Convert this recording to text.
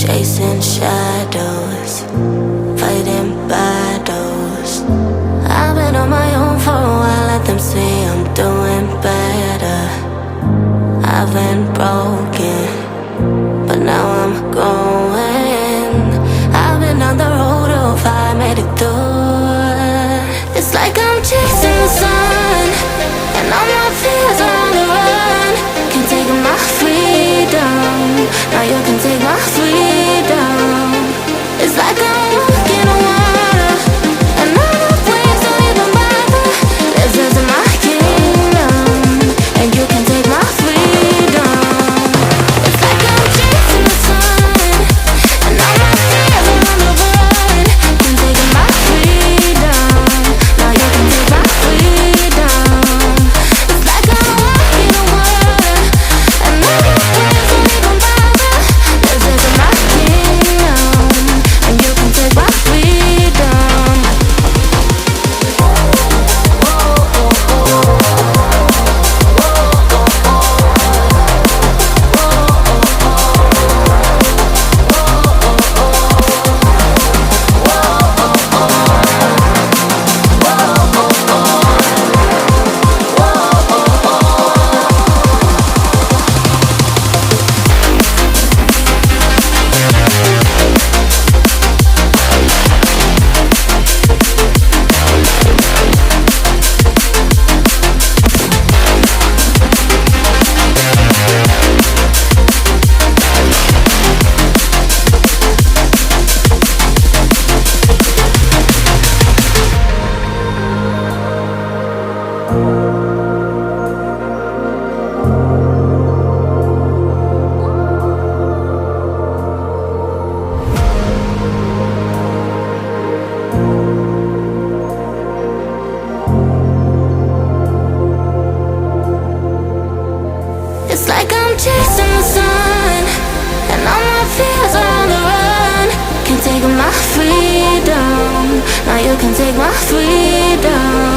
chasing shadows, fighting battles. I've been on my own for a while, let them say I'm doing better. I've been broken, but now I'm going. I've been on the road of I made it through. It's like I'm chasing the sun, and all my fears are on the run. Can't take my freedom, now you can take my freedom. It's like I'm walking on water, and all the waves don't even bother. This is my kingdom, and you can take my freedom. It's like I'm chasing the sun, and all my fears are on the run. Can't take my freedom, now you can take my freedom. It's like I'm walking on water, and all the waves don't even bother. This is my kingdom, and you can take my freedom. It's like I'm chasing the sun, and all my fears are on the run. Can't take my freedom, now you can take my freedom.